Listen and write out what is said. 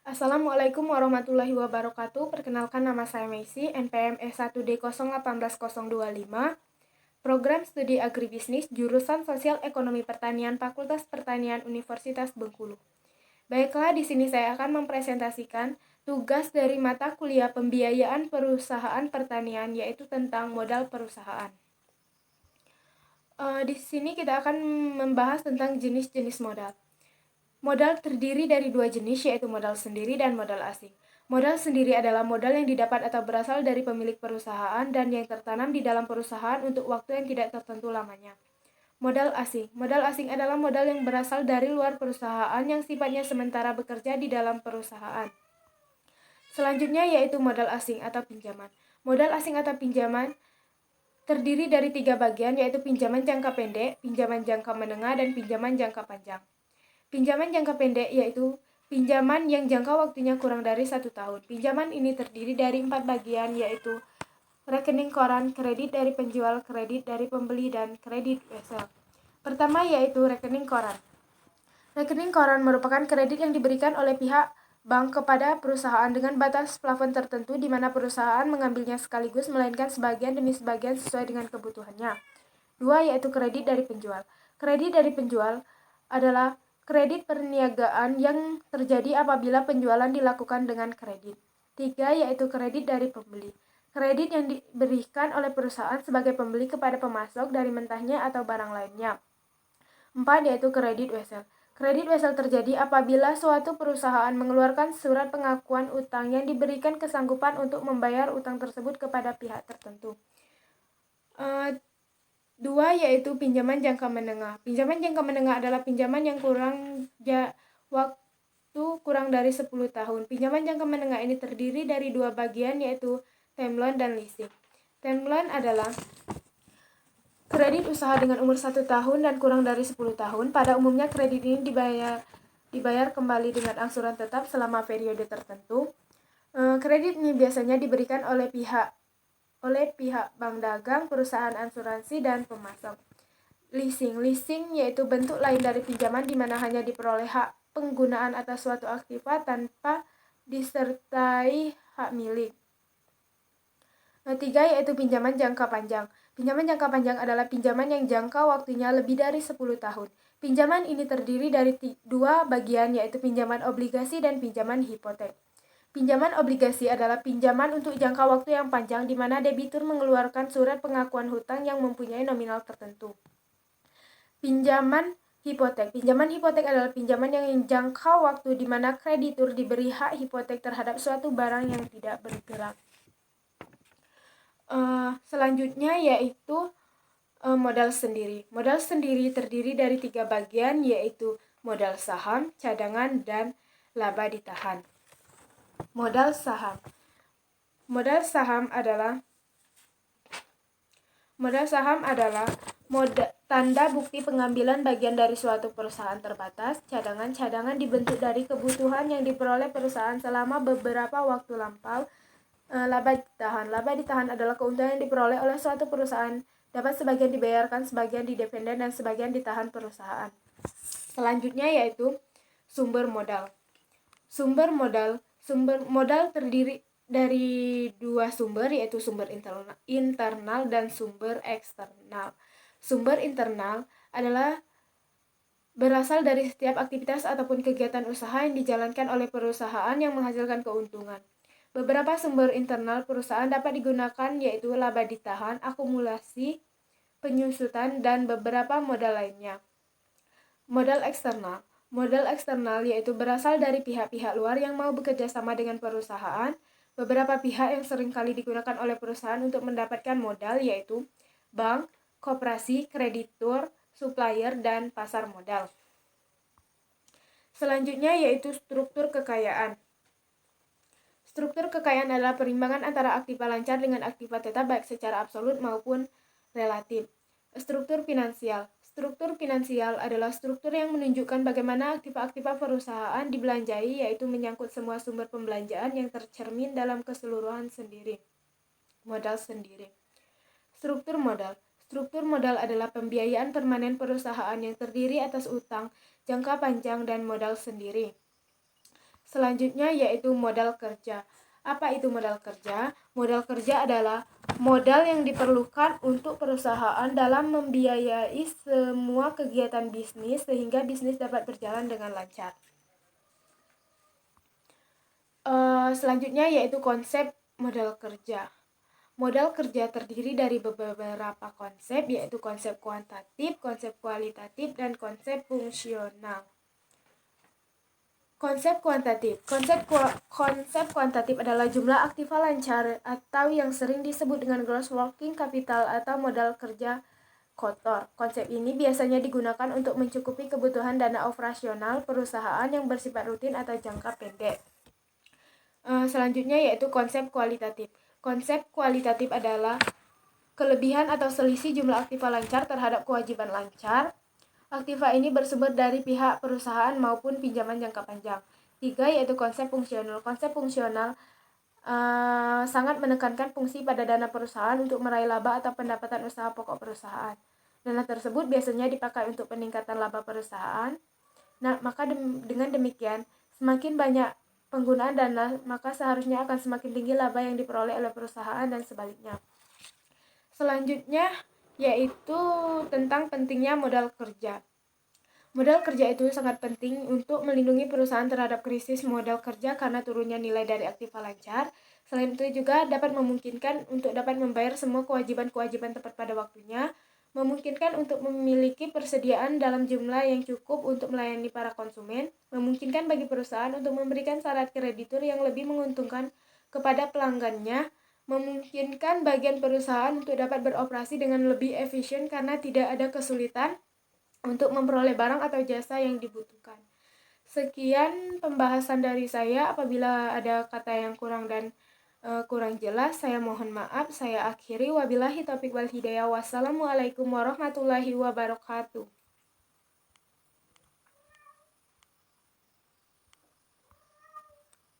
Assalamualaikum warahmatullahi wabarakatuh. Perkenalkan, nama saya Meisi, NPM E1D018025, Program Studi Agribisnis, Jurusan Sosial Ekonomi Pertanian, Fakultas Pertanian, Universitas Bengkulu. Baiklah, di sini saya akan mempresentasikan tugas dari mata kuliah Pembiayaan Perusahaan Pertanian, yaitu tentang modal perusahaan. Di sini kita akan membahas tentang jenis-jenis modal. Modal terdiri dari dua jenis, yaitu modal sendiri dan modal asing. Modal sendiri adalah modal yang didapat atau berasal dari pemilik perusahaan dan yang tertanam di dalam perusahaan untuk waktu yang tidak tertentu lamanya. Modal asing. Modal asing adalah modal yang berasal dari luar perusahaan yang sifatnya sementara bekerja di dalam perusahaan. Selanjutnya yaitu modal asing atau pinjaman. Modal asing atau pinjaman terdiri dari tiga bagian, yaitu pinjaman jangka pendek, pinjaman jangka menengah, dan pinjaman jangka panjang. Pinjaman jangka pendek yaitu pinjaman yang jangka waktunya kurang dari 1 tahun. Pinjaman ini terdiri dari 4 bagian, yaitu rekening koran, kredit dari penjual, kredit dari pembeli, dan kredit wesel. Pertama yaitu rekening koran. Rekening koran merupakan kredit yang diberikan oleh pihak bank kepada perusahaan dengan batas plafon tertentu di mana perusahaan mengambilnya sekaligus melainkan sebagian demi sebagian sesuai dengan kebutuhannya. Dua yaitu kredit dari penjual. Kredit dari penjual adalah kredit perniagaan yang terjadi apabila penjualan dilakukan dengan kredit. Tiga yaitu kredit dari pembeli. Kredit yang diberikan oleh perusahaan sebagai pembeli kepada pemasok dari mentahnya atau barang lainnya. Empat yaitu kredit wesel. Kredit wesel terjadi apabila suatu perusahaan mengeluarkan surat pengakuan utang yang diberikan kesanggupan untuk membayar utang tersebut kepada pihak tertentu. Dua yaitu pinjaman jangka menengah. Pinjaman jangka menengah adalah pinjaman yang waktu kurang dari 10 tahun. Pinjaman jangka menengah ini terdiri dari dua bagian, yaitu term loan dan leasing. Term loan adalah kredit usaha dengan umur 1 tahun dan kurang dari 10 tahun. Pada umumnya kredit ini dibayar kembali dengan angsuran tetap selama periode tertentu. Kredit ini biasanya diberikan oleh pihak bank dagang, perusahaan asuransi, dan pemasok. Leasing yaitu bentuk lain dari pinjaman di mana hanya diperoleh hak penggunaan atas suatu aktiva tanpa disertai hak milik. Tiga yaitu pinjaman jangka panjang. Pinjaman jangka panjang adalah pinjaman yang jangka waktunya lebih dari 10 tahun. Pinjaman ini terdiri dari dua bagian, yaitu pinjaman obligasi dan pinjaman hipotek. Pinjaman obligasi adalah pinjaman untuk jangka waktu yang panjang di mana debitur mengeluarkan surat pengakuan hutang yang mempunyai nominal tertentu. Pinjaman hipotek. Pinjaman hipotek adalah pinjaman yang jangka waktu di mana kreditur diberi hak hipotek terhadap suatu barang yang tidak bergerak. Selanjutnya yaitu modal sendiri. Modal sendiri terdiri dari tiga bagian, yaitu modal saham, cadangan, dan laba ditahan. Modal saham. Modal saham adalah tanda bukti pengambilan bagian dari suatu perusahaan terbatas. Cadangan dibentuk dari kebutuhan yang diperoleh perusahaan selama beberapa waktu lampau. Laba ditahan adalah keuntungan yang diperoleh oleh suatu perusahaan, dapat sebagian dibayarkan, sebagian didependen, dan sebagian ditahan perusahaan. Selanjutnya yaitu sumber modal. Sumber modal terdiri dari dua sumber, yaitu sumber internal dan sumber eksternal. Sumber internal adalah berasal dari setiap aktivitas ataupun kegiatan usaha yang dijalankan oleh perusahaan yang menghasilkan keuntungan. Beberapa sumber internal perusahaan dapat digunakan, yaitu laba ditahan, akumulasi, penyusutan, dan beberapa modal lainnya. Modal eksternal yaitu berasal dari pihak-pihak luar yang mau bekerja sama dengan perusahaan. Beberapa pihak yang seringkali digunakan oleh perusahaan untuk mendapatkan modal yaitu bank, koperasi, kreditur, supplier, dan pasar modal. Selanjutnya yaitu struktur kekayaan. Struktur kekayaan adalah perimbangan antara aktiva lancar dengan aktiva tetap baik secara absolut maupun relatif. Struktur finansial adalah struktur yang menunjukkan bagaimana aktiva-aktiva perusahaan dibelanjai, yaitu menyangkut semua sumber pembelanjaan yang tercermin dalam keseluruhan sendiri. Modal sendiri. Struktur modal adalah pembiayaan permanen perusahaan yang terdiri atas utang, jangka panjang, dan modal sendiri. Selanjutnya yaitu modal kerja. Apa itu modal kerja? Modal kerja adalah modal yang diperlukan untuk perusahaan dalam membiayai semua kegiatan bisnis sehingga bisnis dapat berjalan dengan lancar. Selanjutnya yaitu konsep modal kerja. Modal kerja terdiri dari beberapa konsep, yaitu konsep kuantitatif, konsep kualitatif, dan konsep fungsional. Konsep kuantitatif. Konsep kuantitatif adalah jumlah aktiva lancar atau yang sering disebut dengan gross working capital atau modal kerja kotor. Konsep ini biasanya digunakan untuk mencukupi kebutuhan dana operasional perusahaan yang bersifat rutin atau jangka pendek. Selanjutnya yaitu konsep kualitatif. Konsep kualitatif adalah kelebihan atau selisih jumlah aktiva lancar terhadap kewajiban lancar. Aktiva ini bersumber dari pihak perusahaan maupun pinjaman jangka panjang. 3 yaitu konsep fungsional. Konsep fungsional sangat menekankan fungsi pada dana perusahaan untuk meraih laba atau pendapatan usaha pokok perusahaan. Dana tersebut biasanya dipakai untuk peningkatan laba perusahaan. Nah, maka dengan demikian, semakin banyak penggunaan dana, maka seharusnya akan semakin tinggi laba yang diperoleh oleh perusahaan dan sebaliknya. Selanjutnya yaitu tentang pentingnya modal kerja. Modal kerja itu sangat penting untuk melindungi perusahaan terhadap krisis modal kerja karena turunnya nilai dari aktiva lancar. Selain itu juga dapat memungkinkan untuk dapat membayar semua kewajiban-kewajiban tepat pada waktunya, memungkinkan untuk memiliki persediaan dalam jumlah yang cukup untuk melayani para konsumen, memungkinkan bagi perusahaan untuk memberikan syarat kreditur yang lebih menguntungkan kepada pelanggannya, memungkinkan bagian perusahaan untuk dapat beroperasi dengan lebih efisien karena tidak ada kesulitan untuk memperoleh barang atau jasa yang dibutuhkan. Sekian pembahasan dari saya. Apabila ada kata yang kurang dan kurang jelas, saya mohon maaf. Saya akhiri. Wabillahi taufiq wal hidayah. Wassalamualaikum warahmatullahi wabarakatuh.